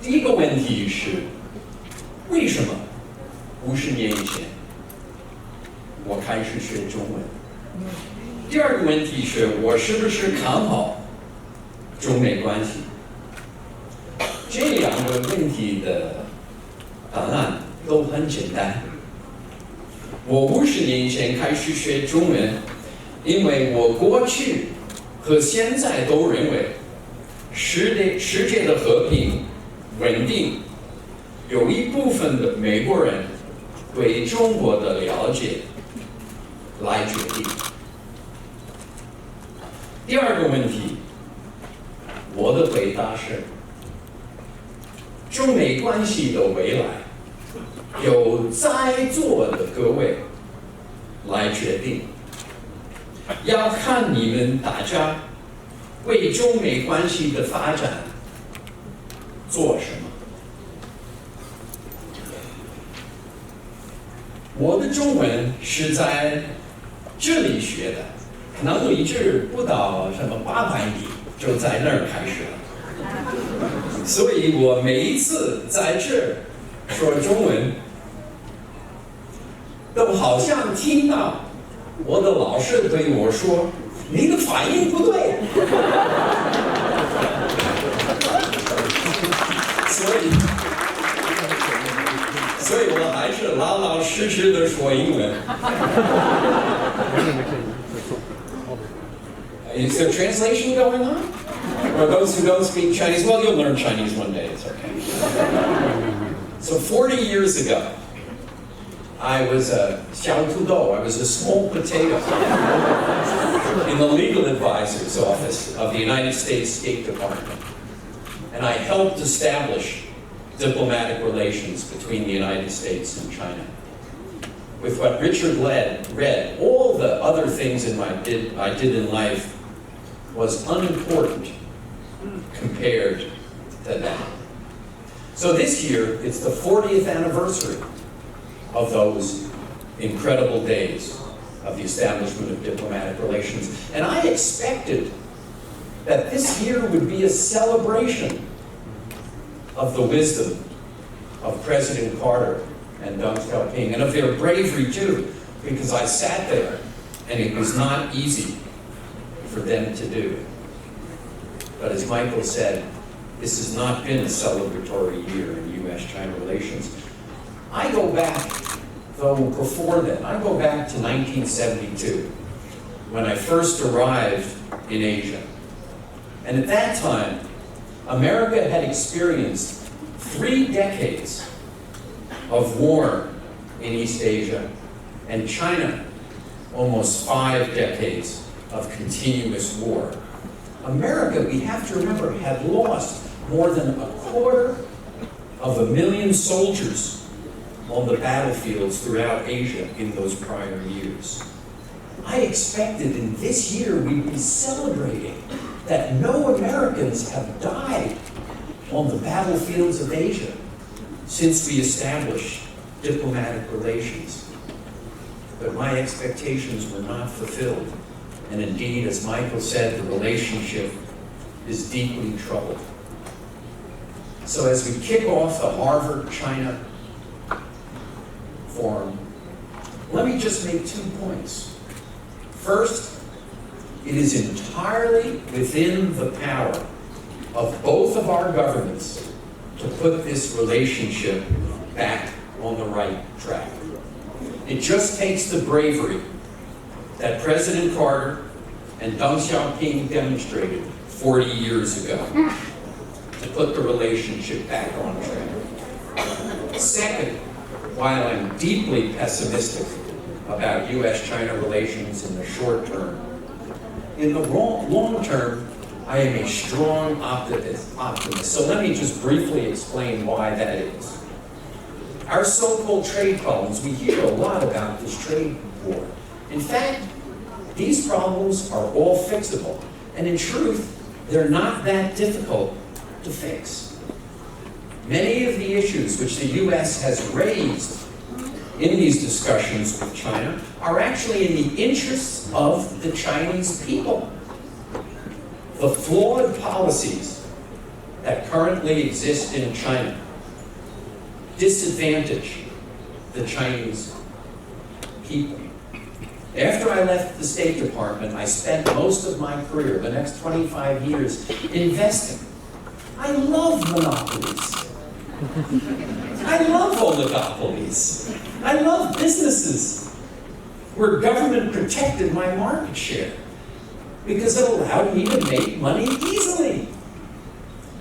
第一个问题是，为什么50年以前我开始学中文？第二个问题是，我是不是看好中美关系？这两个问题的答案都很简单。我50年以前开始学中文，因为我过去和现在都认为世界的和平稳定有一部分的美国人对中国的了解来决定。第二个问题，我的回答是，中美关系的未来由在座的各位来决定，要看你们大家为中美关系的发展做什么。我的中文是在这里学的，可能离这不到800米，就在那儿开始了。所以我每一次在这说中文，都好像听到我的老师对我说：“你的发音不对。”所以我还是老老实实的说英文。Is there translation going on? For those who don't speak Chinese, well, you'll learn Chinese one day. It's okay. So 40 years ago, I was a xiao tu dou. I was a small potato in the legal advisor's office of the United States State Department. And I helped establish diplomatic relations between the United States and China. With what Richard read, all the other things I did in life was unimportant compared to that. So this year, it's the 40th anniversary of those incredible days of the establishment of diplomatic relations. And I expected that this year would be a celebration of the wisdom of President Carter and Deng Xiaoping, and of their bravery too, because I sat there and it was not easy for them to do. But as Michael said, this has not been a celebratory year in U.S.-China relations. I go back, though before then, I go back to 1972, when I first arrived in Asia. And at that time, America had experienced 3 decades of war in East Asia, and China almost 5 decades of continuous war. America, we have to remember, had lost more than 250,000 soldiers on the battlefields throughout Asia in those prior years. I expected in this year we'd be celebrating that no Americans have died on the battlefields of Asia since we established diplomatic relations. But my expectations were not fulfilled. And indeed, as Michael said, the relationship is deeply troubled. So as we kick off the Harvard-China Forum, let me just make 2 points. First, it is entirely within the power of both of our governments to put this relationship back on the right track. It just takes the bravery that President Carter and Deng Xiaoping demonstrated 40 years ago to put the relationship back on track. Second, while I'm deeply pessimistic about U.S.-China relations in the short term, in the long term, I am a strong optimist. So let me just briefly explain why that is. Our so-called trade problems, we hear a lot about this trade war. In fact, these problems are all fixable. And in truth, they're not that difficult to fix. Many of the issues which the U.S. has raised in these discussions with China are actually in the interests of the Chinese people. The flawed policies that currently exist in China disadvantage the Chinese people. After I left the State Department, I spent most of my career, the next 25 years, investing. I love monopolies. I love oligopolies. I love businesses where government protected my market share because it allowed me to make money easily.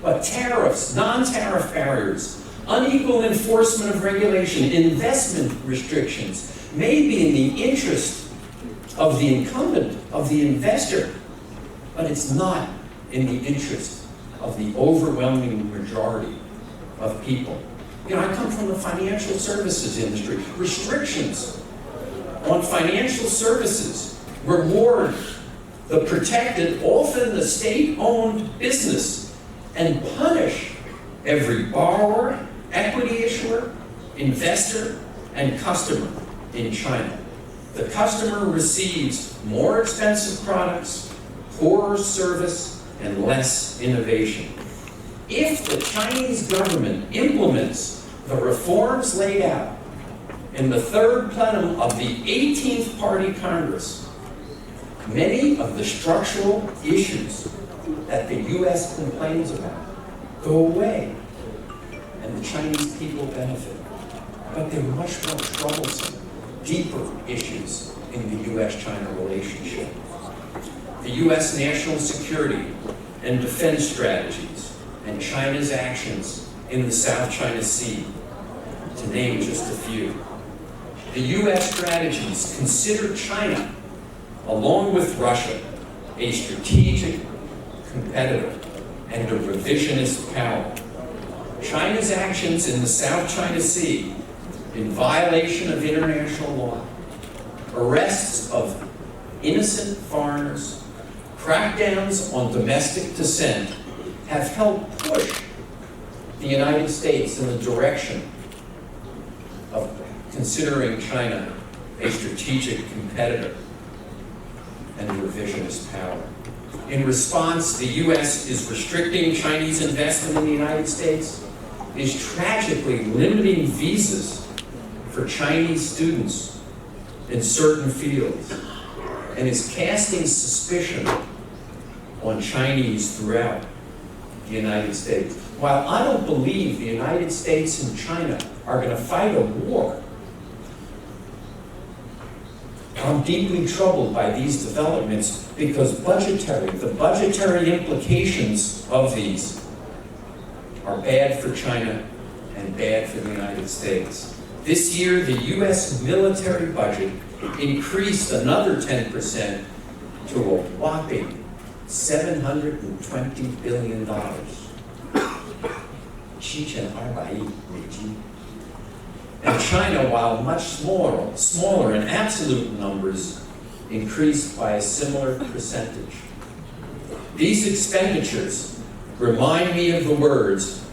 But tariffs, non-tariff barriers, unequal enforcement of regulation, investment restrictions may be in the interest of the incumbent, of the investor, but it's not in the interest of the overwhelming majority of people. You know, I come from the financial services industry. Restrictions on financial services reward the protected, often the state-owned business, and punish every borrower, equity issuer, investor, and customer in China. The customer receives more expensive products, poorer service, and less innovation. If the Chinese government implements the reforms laid out in the third plenum of the 18th Party Congress, many of the structural issues that the U.S. complains about go away, and the Chinese people benefit. But they're much more troublesome, deeper issues in the U.S.-China relationship. The U.S. national security and defense strategies, and China's actions in the South China Sea, to name just a few. The U.S. strategies consider China, along with Russia, a strategic competitor and a revisionist power. China's actions in the South China Sea, in violation of international law, arrests of innocent foreigners, crackdowns on domestic dissent, have helped push the United States in the direction of considering China a strategic competitor and a revisionist power. In response, the U.S. is restricting Chinese investment in the United States, is tragically limiting visas for Chinese students in certain fields, and is casting suspicion on Chinese throughout the United States. While I don't believe the United States and China are going to fight a war, I'm deeply troubled by these developments because the budgetary implications of these are bad for China and bad for the United States. This year, the U.S. military budget increased another 10% to a whopping $720 billion. And China, while much smaller in absolute numbers, increased by a similar percentage. These expenditures remind me of the words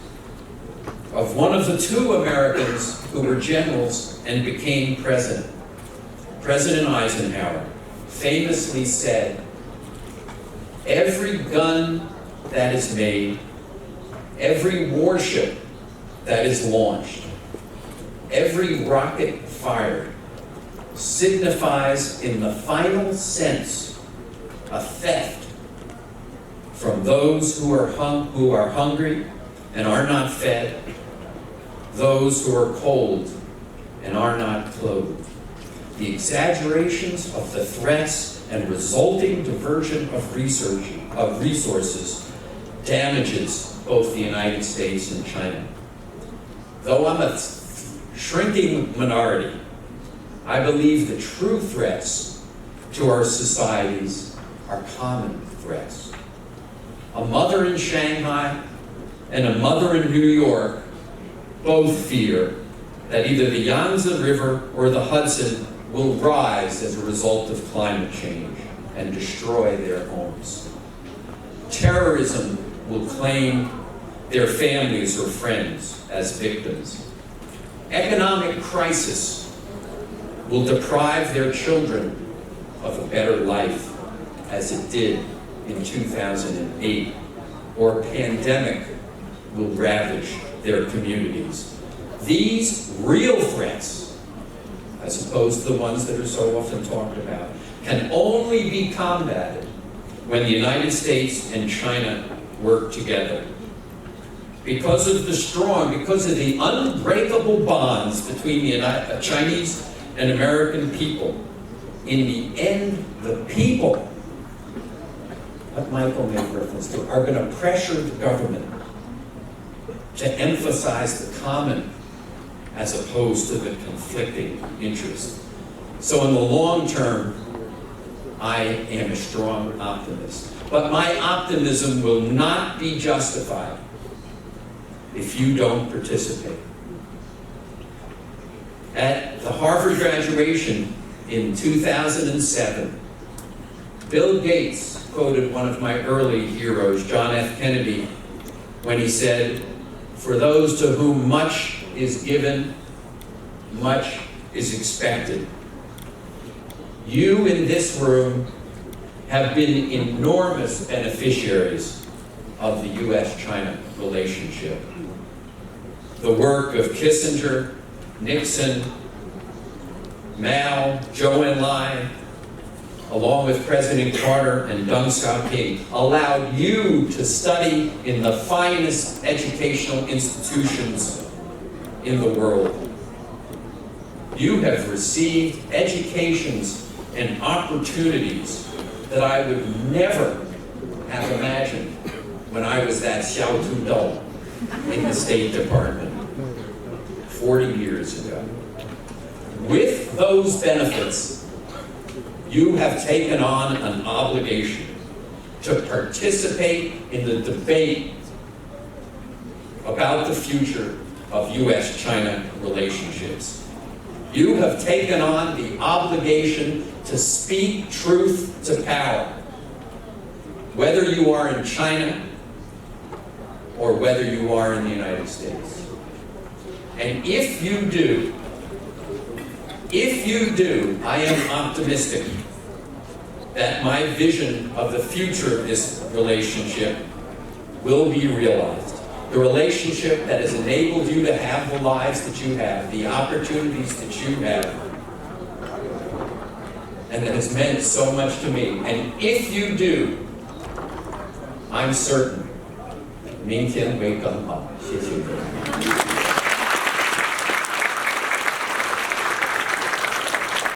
of one of the two Americans who were generals and became president. President Eisenhower famously said, "Every gun that is made, every warship that is launched, every rocket fired signifies in the final sense a theft from those who are hungry and are not fed, those who are cold and are not clothed. The exaggerations of the threats and resulting diversion of resources damages both the United States and China. Though I'm a shrinking minority, I believe the true threats to our societies are common threats. A mother in Shanghai and a mother in New York both fear that either the Yangtze River or the Hudson will rise as a result of climate change and destroy their homes. Terrorism will claim their families or friends as victims. Economic crisis will deprive their children of a better life, as it did in 2008, or pandemic will ravage their communities. These real threats, as opposed to the ones that are so often talked about, can only be combated when the United States and China work together. Because of the unbreakable bonds between the Chinese and American people, in the end, the people, what Michael made reference to, are going to pressure the government to emphasize the common as opposed to the conflicting interest. So in the long term, I am a strong optimist. But my optimism will not be justified if you don't participate. At the Harvard graduation in 2007, Bill Gates quoted one of my early heroes, John F. Kennedy, when he said, "For those to whom much is given, much is expected." You in this room have been enormous beneficiaries of the U.S.-China relationship. The work of Kissinger, Nixon, Mao, Zhou Enlai, along with President Carter and Deng Xiaoping, allowed you to study in the finest educational institutions in the world. You have received educations and opportunities that I would never have imagined when I was that Xiao Tudou in the State Department 40 years ago. With those benefits, you have taken on an obligation to participate in the debate about the future of U.S.-China relationships. You have taken on the obligation to speak truth to power, whether you are in China or whether you are in the United States. And if you do, I am optimistic that my vision of the future of this relationship will be realized. The relationship that has enabled you to have the lives that you have, the opportunities that you have, and that has meant so much to me. And if you do, I'm certain, 明天会更好。谢谢。